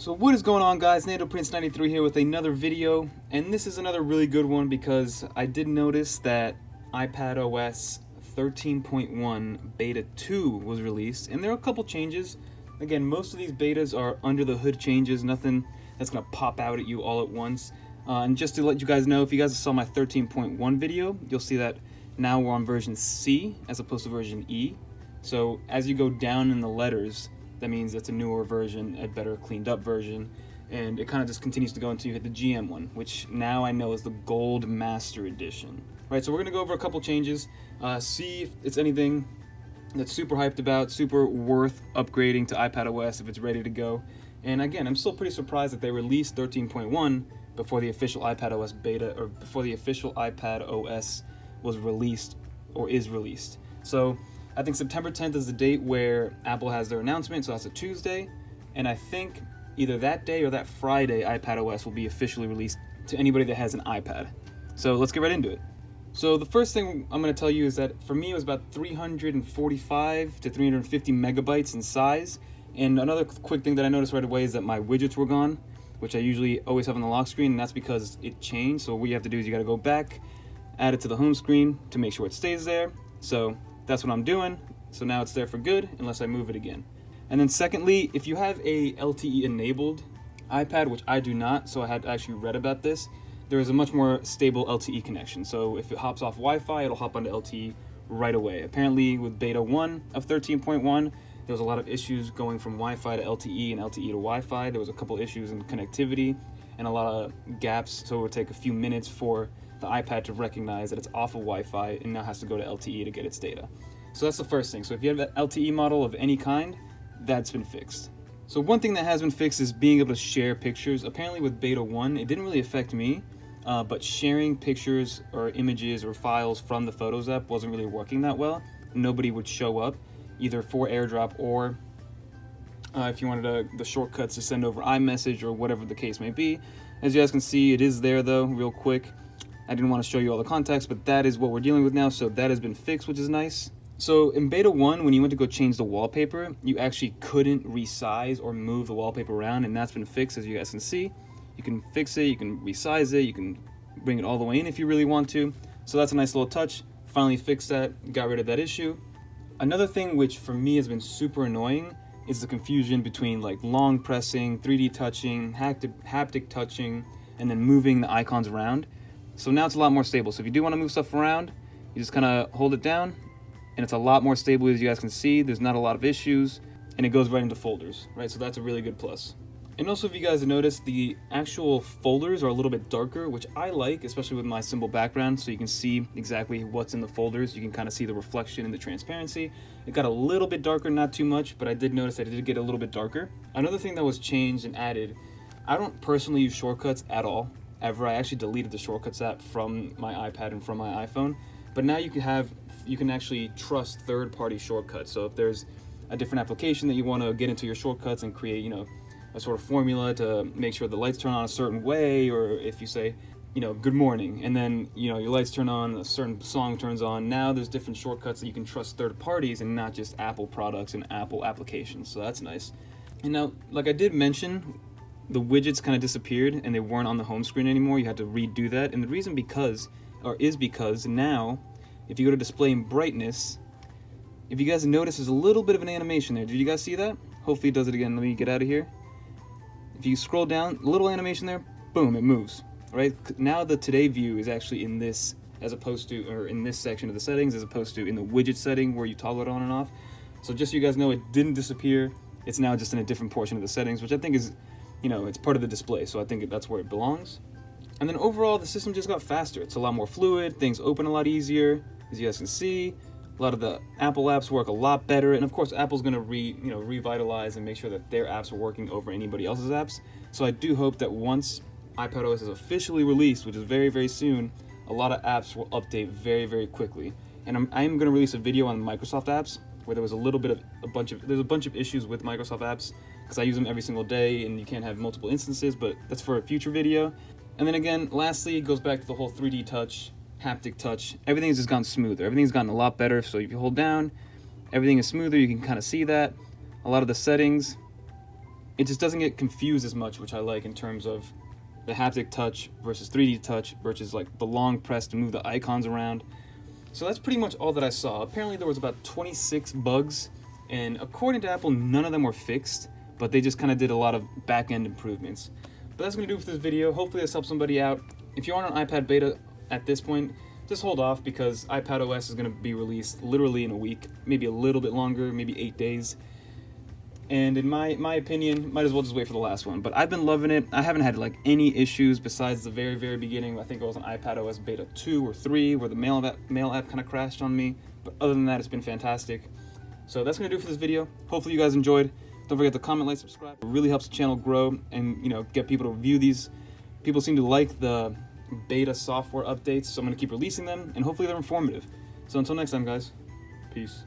So what is going on, guys? NandoPrince93 here with another video, and this is another really good one because I did notice that iPadOS 13.1 Beta 2 was released, and there are a couple changes. Again, most of these betas are under the hood changes, nothing that's going to pop out at you all at once. And just to let you guys know, if you guys saw my 13.1 video, you'll see that now we're on version C as opposed to version E. So as you go down in the letters, that means it's a newer version, a better cleaned up version, and it kind of just continues to go until you hit the GM one, which now I know is the Gold Master Edition. Right, so we're gonna go over a couple changes, see if it's anything that's super hyped about, super worth upgrading to iPadOS if it's ready to go. And again, I'm still pretty surprised that they released 13.1 before the official iPadOS beta, or before the official iPadOS was released or is released. So I think September 10th is the date where Apple has their announcement, so that's a Tuesday, and I think either that day or that Friday iPadOS will be officially released to anybody that has an iPad. So let's get right into it. So the first thing I'm going to tell you is that for me it was about 345 to 350 megabytes in size, and another quick thing that I noticed right away is that my widgets were gone, which I usually always have on the lock screen, and that's because it changed. So what you have to do is you got to go back, add it to the home screen to make sure it stays there. So that's what I'm doing. So now it's there for good unless I move it again. And then secondly, if you have a LTE enabled iPad, which I do not, so I had actually read about this, there is a much more stable LTE connection. So if it hops off Wi-Fi, it'll hop onto LTE right away. Apparently with beta 1 of 13.1, there was a lot of issues going from Wi-Fi to LTE and LTE to Wi-Fi. There was a couple issues in connectivity and a lot of gaps, so it would take a few minutes for the iPad to recognize that it's off of Wi-Fi and now has to go to LTE to get its data. So that's the first thing. So if you have an LTE model of any kind, that's been fixed. So one thing that has been fixed is being able to share pictures. Apparently with beta 1, it didn't really affect me, but sharing pictures or images or files from the Photos app wasn't really working that well. Nobody would show up, either for AirDrop or if you wanted the shortcuts to send over iMessage or whatever the case may be. As you guys can see, it is there though, real quick. I didn't want to show you all the context, but that is what we're dealing with now, so that has been fixed, which is nice. So in beta 1, when you went to go change the wallpaper, you actually couldn't resize or move the wallpaper around, and that's been fixed, as you guys can see. You can fix it, you can resize it, you can bring it all the way in if you really want to. So that's a nice little touch. Finally fixed that, got rid of that issue. Another thing which for me has been super annoying is the confusion between like long pressing, 3D touching, haptic touching, and then moving the icons around. So now it's a lot more stable. So if you do want to move stuff around, you just kind of hold it down, and it's a lot more stable, as you guys can see. There's not a lot of issues, and it goes right into folders, right? So that's a really good plus. And also, if you guys have noticed, the actual folders are a little bit darker, which I like, especially with my symbol background, so you can see exactly what's in the folders. You can kind of see the reflection and the transparency. It got a little bit darker, not too much, but I did notice that it did get a little bit darker. Another thing that was changed and added, I don't personally use shortcuts at all, ever. I actually deleted the shortcuts app from my iPad and from my iPhone, but now you can actually trust third-party shortcuts. So if there's a different application that you want to get into your shortcuts and create, a sort of formula to make sure the lights turn on a certain way, or if you say, good morning, and then, your lights turn on, a certain song turns on. Now there's different shortcuts that you can trust third parties and not just Apple products and Apple applications. So that's nice. And now, like I did mention, the widgets kind of disappeared and they weren't on the home screen anymore. You had to redo that. And the reason is because now, if you go to display and brightness, if you guys notice, there's a little bit of an animation there. Did you guys see that? Hopefully it does it again. Let me get out of here. If you scroll down, a little animation there, boom, it moves, right? Now the today view is actually in this, as opposed to, or in this section of the settings, as opposed to in the widget setting where you toggle it on and off. So just so you guys know, it didn't disappear. It's now just in a different portion of the settings, which I think is, it's part of the display. So I think that's where it belongs. And then overall, the system just got faster. It's a lot more fluid. Things open a lot easier, as you guys can see. A lot of the Apple apps work a lot better, and of course Apple's going to revitalize and make sure that their apps are working over anybody else's apps. So I do hope that once iPadOS is officially released, which is very, very soon, a lot of apps will update very, very quickly. And I'm going to release a video on Microsoft apps where there was there's a bunch of issues with Microsoft apps because I use them every single day, and you can't have multiple instances, but that's for a future video. And then again, lastly, it goes back to the whole 3D touch, haptic touch. Everything's just gotten smoother. Everything's gotten a lot better. So if you hold down, everything is smoother. You can kind of see that. A lot of the settings it just doesn't get confused as much, which I like, in terms of the haptic touch versus 3D touch versus like the long press to move the icons around. So that's pretty much all that I saw. Apparently there was about 26 bugs, and according to Apple, none of them were fixed, but they just kind of did a lot of back-end improvements. But that's going to do it for this video. Hopefully this helps somebody out. If you aren't on iPad beta at this point, just hold off, because iPadOS is going to be released literally in a week, maybe a little bit longer, maybe 8 days. And in my opinion, might as well just wait for the last one. But I've been loving it. I haven't had like any issues besides the very beginning. I think it was on iPadOS beta 2 or 3 where the mail app kind of crashed on me. But other than that, it's been fantastic. So that's going to do it for this video. Hopefully you guys enjoyed. Don't forget to comment, like, subscribe. It really helps the channel grow and, you know, get people to review these. People seem to like the beta software updates, so I'm going to keep releasing them, and hopefully they're informative. So until next time, guys, peace.